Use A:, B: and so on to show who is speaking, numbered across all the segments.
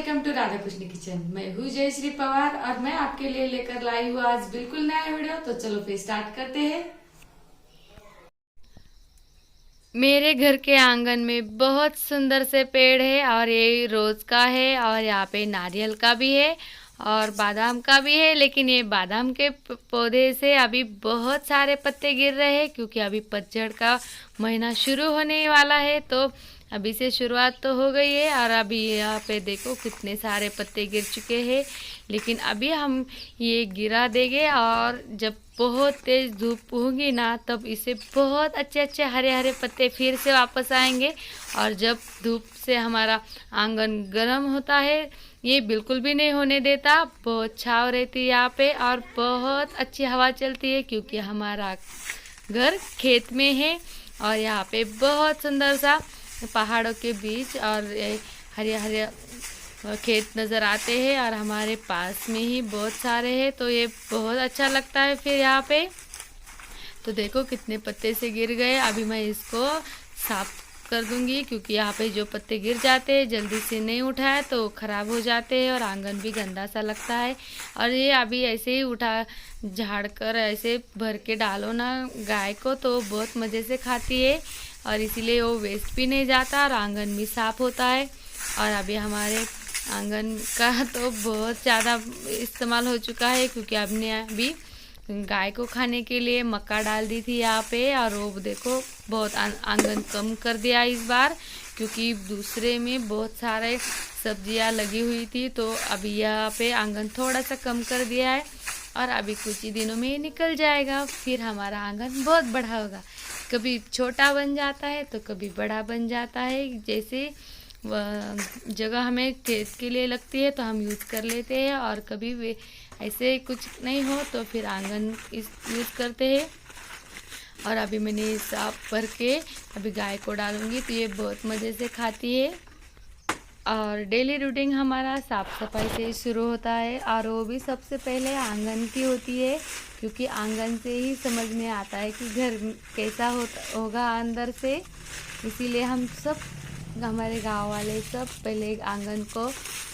A: Welcome to Radha Krishna kitchen. मैं हूँ जयश्री पवार और मैं आपके लिए लेकर लाई हूँ आज बिल्कुल नया वीडियो। तो चलो फिर स्टार्ट करते हैं।
B: मेरे घर के आंगन में बहुत सुंदर से पेड़ है और ये रोज का है और यहाँ पे नारियल का भी है और बादाम का भी है। लेकिन ये बादाम के पौधे से अभी बहुत सारे पत्ते गिर रहे हैं क्योंकि अभी पतझड़ का महीना शुरू होने वाला है। तो अभी से शुरुआत तो हो गई है और अभी यहाँ पे देखो कितने सारे पत्ते गिर चुके हैं। लेकिन अभी हम ये गिरा देंगे और जब बहुत तेज धूप होगी ना तब इसे बहुत अच्छे अच्छे हरे हरे पत्ते फिर से वापस आएंगे। और जब धूप से हमारा आंगन गर्म होता है, ये बिल्कुल भी नहीं होने देता, बहुत छाँव रहती है यहाँ पे और बहुत अच्छी हवा चलती है क्योंकि हमारा घर खेत में है। और यहाँ पे बहुत सुंदर सा पहाड़ों के बीच और हरे हरे खेत नज़र आते हैं और हमारे पास में ही बहुत सारे हैं, तो ये बहुत अच्छा लगता है। फिर यहाँ पे तो देखो कितने पत्ते से गिर गए। अभी मैं इसको साफ कर दूंगी क्योंकि यहाँ पे जो पत्ते गिर जाते हैं जल्दी से नहीं उठाए तो ख़राब हो जाते हैं और आंगन भी गंदा सा लगता है। और ये अभी ऐसे ही उठा झाड़ कर ऐसे भर के डालो ना गाय को तो बहुत मज़े से खाती है और इसीलिए वो वेस्ट भी नहीं जाता और आंगन भी साफ होता है। और अभी हमारे आंगन का तो बहुत ज़्यादा इस्तेमाल हो चुका है क्योंकि हमने अभी गाय को खाने के लिए मक्का डाल दी थी यहाँ पे और वो देखो बहुत आंगन कम कर दिया इस बार क्योंकि दूसरे में बहुत सारे सब्जियाँ लगी हुई थी। तो अभी यहाँ पे आंगन थोड़ा सा कम कर दिया है और अभी कुछ ही दिनों में ये निकल जाएगा। फिर हमारा आंगन बहुत बड़ा होगा, कभी छोटा बन जाता है तो कभी बड़ा बन जाता है। जैसे जगह हमें खेत के लिए लगती है तो हम यूज़ कर लेते हैं और कभी वे ऐसे कुछ नहीं हो तो फिर आंगन यूज़ करते हैं। और अभी मैंने साफ भर के अभी गाय को डालूंगी तो ये बहुत मज़े से खाती है। और डेली रूटीन हमारा साफ़ सफाई से ही शुरू होता है और वो भी सबसे पहले आंगन की होती है क्योंकि आंगन से ही समझ में आता है कि घर कैसा होगा अंदर से। इसीलिए हम सब हमारे गांव वाले सब पहले आंगन को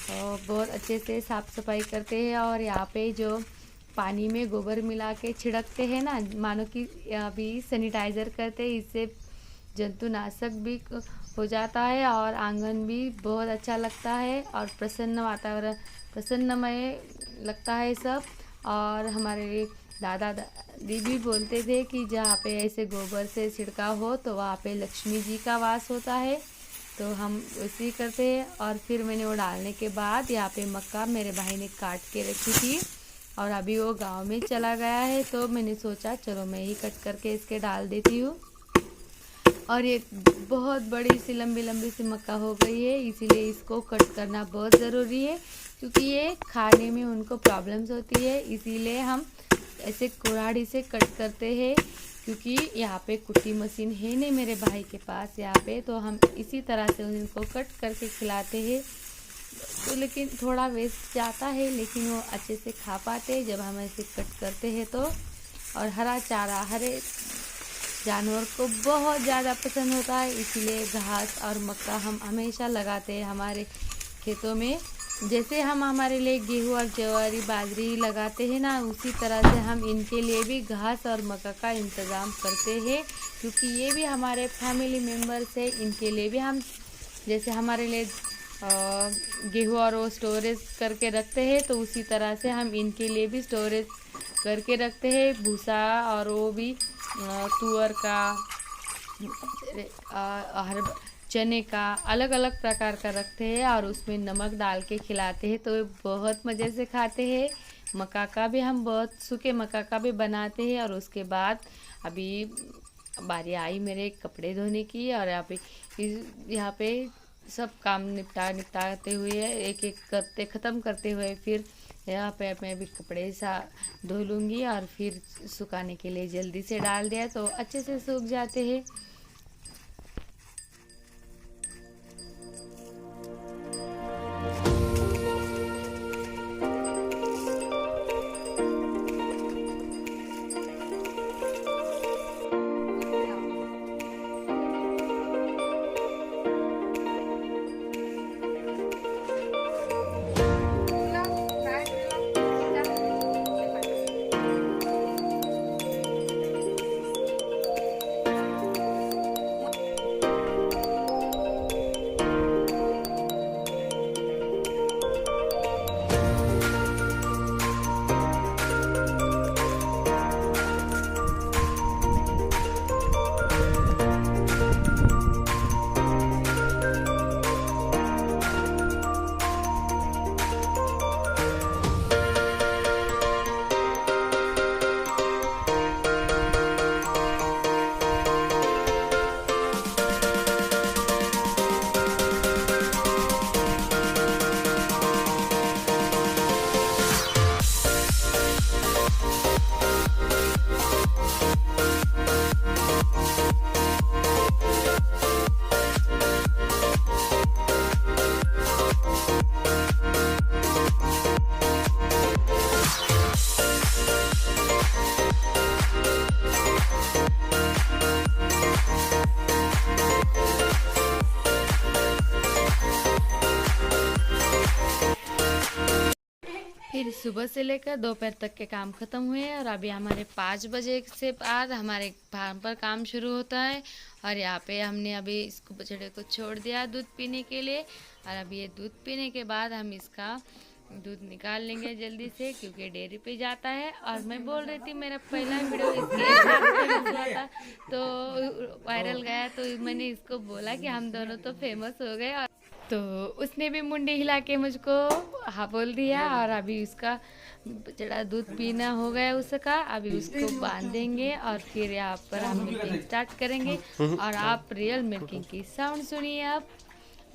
B: बहुत अच्छे से साफ़ सफाई करते हैं। और यहाँ पे जो पानी में गोबर मिला के छिड़कते हैं ना, मानो कि अभी सैनिटाइज़र करते हैं, इससे जंतुनाशक भी हो जाता है और आंगन भी बहुत अच्छा लगता है और प्रसन्न वातावरण प्रसन्नमय लगता है सब। और हमारे दादा दादी भी बोलते थे कि जहाँ पे ऐसे गोबर से छिड़काव हो तो वहाँ पे लक्ष्मी जी का वास होता है, तो हम वैसे ही करते हैं। और फिर मैंने वो डालने के बाद यहाँ पे मक्का मेरे भाई ने काट के रखी थी और अभी वो गांव में चला गया है तो मैंने सोचा चलो मैं ही कट करके इसके डाल देती हूँ। और ये बहुत बड़ी सी लंबी लंबी सी मक्का हो गई है, इसीलिए इसको कट करना बहुत ज़रूरी है क्योंकि ये खाने में उनको प्रॉब्लम्स होती है। इसीलिए हम ऐसे कुल्हाड़ी से कट करते हैं क्योंकि यहाँ पे कुट्टी मशीन है नहीं मेरे भाई के पास यहाँ पे, तो हम इसी तरह से उनको कट करके खिलाते हैं। तो लेकिन थोड़ा वेस्ट जाता है लेकिन वो अच्छे से खा पाते हैं जब हम ऐसे कट करते हैं तो। और हरा चारा हरे जानवर को बहुत ज़्यादा पसंद होता है, इसीलिए घास और मक्का हम हमेशा लगाते हैं हमारे खेतों में। जैसे हम हमारे लिए गेहूँ और ज्वारी बाजरी लगाते हैं ना, उसी तरह से हम इनके लिए भी घास और मक्का का इंतज़ाम करते हैं क्योंकि ये भी हमारे फैमिली मेम्बर्स है। इनके लिए भी हम जैसे हमारे लिए गेहूँ और वो स्टोरेज करके रखते हैं तो उसी तरह से हम इनके लिए भी स्टोरेज करके रखते हैं। भूसा और वो भी तुअर का हर चने का अलग अलग प्रकार का रखते हैं और उसमें नमक डाल के खिलाते हैं तो ये बहुत मज़े से खाते हैं। मक्का का भी हम बहुत सूखे मक्का का भी बनाते हैं। और उसके बाद अभी बारी आई मेरे कपड़े धोने की और यहाँ पे सब काम निपटाते हुए एक एक करते ख़त्म करते हुए फिर यहाँ पे मैं भी कपड़े धो लूँगी और फिर सुखाने के लिए जल्दी से डाल दिया तो अच्छे से सूख जाते हैं। फिर सुबह से लेकर दोपहर तक के काम ख़त्म हुए और अभी हमारे 5 बजे से बाद हमारे फार्म पर काम शुरू होता है। और यहाँ पे हमने अभी इसको बछड़े को छोड़ दिया दूध पीने के लिए, और अभी ये दूध पीने के बाद हम इसका दूध निकाल लेंगे जल्दी से, क्योंकि डेयरी पे जाता है। और मैं बोल रही थी मेरा पहला वीडियो इसके फेमस हुआ था तो वायरल गया, तो मैंने इसको बोला कि हम दोनों तो फेमस हो गए, और तो उसने भी मुंडी हिला के मुझको हाँ बोल दिया। और अभी उसका जरा दूध पीना हो गया उसका, अभी उसको बांधेंगे और फिर यहाँ पर हम मिल्किंग स्टार्ट करेंगे। और आप रियल मिल्किंग की साउंड सुनिए आप,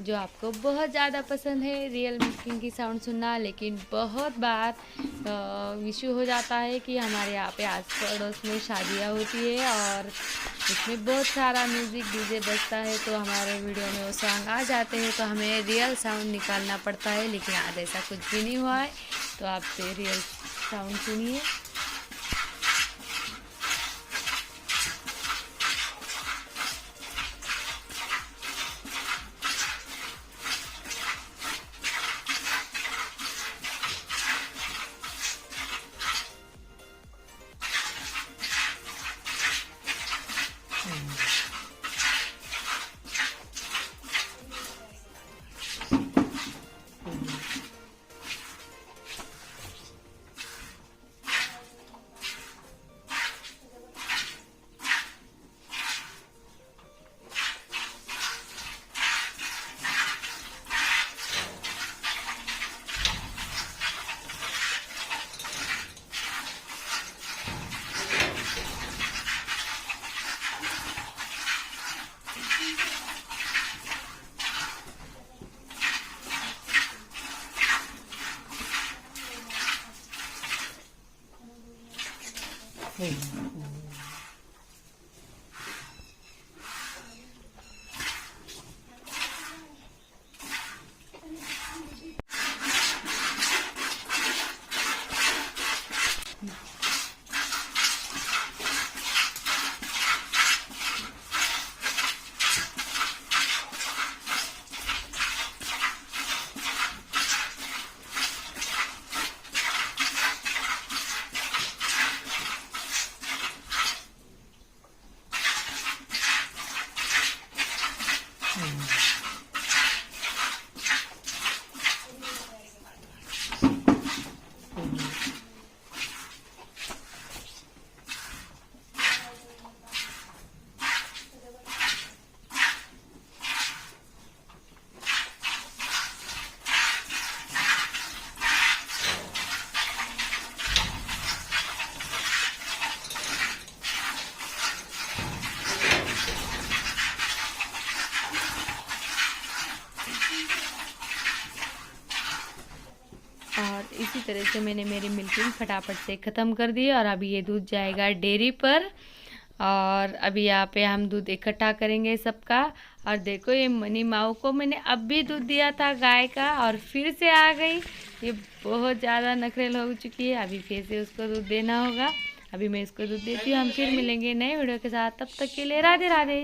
B: जो आपको बहुत ज़्यादा पसंद है रियल मिल्किंग की साउंड सुनना। लेकिन बहुत बार इशू हो जाता है कि हमारे यहाँ पे आस पड़ोस में शादियाँ होती है और उसमें बहुत सारा म्यूज़िक डीजे बजता है, तो हमारे वीडियो में वो सॉन्ग आ जाते हैं, तो हमें रियल साउंड निकालना पड़ता है। लेकिन आज ऐसा कुछ भी नहीं हुआ है, तो आप रियल साउंड सुनिए। और इसी तरह से मैंने मेरी मिल्किंग फटाफट से ख़त्म कर दी। और अभी ये दूध जाएगा डेयरी पर, और अभी यहाँ पे हम दूध इकट्ठा करेंगे सबका। और देखो ये मनी माऊ को मैंने अब भी दूध दिया था गाय का, और फिर से आ गई। ये बहुत ज़्यादा नखरेल हो चुकी है, अभी फिर से उसको दूध देना होगा। अभी मैं इसको दूध देती हूँ, हम फिर मिलेंगे नए वीडियो के साथ, तब तक के लिए राधे राधे।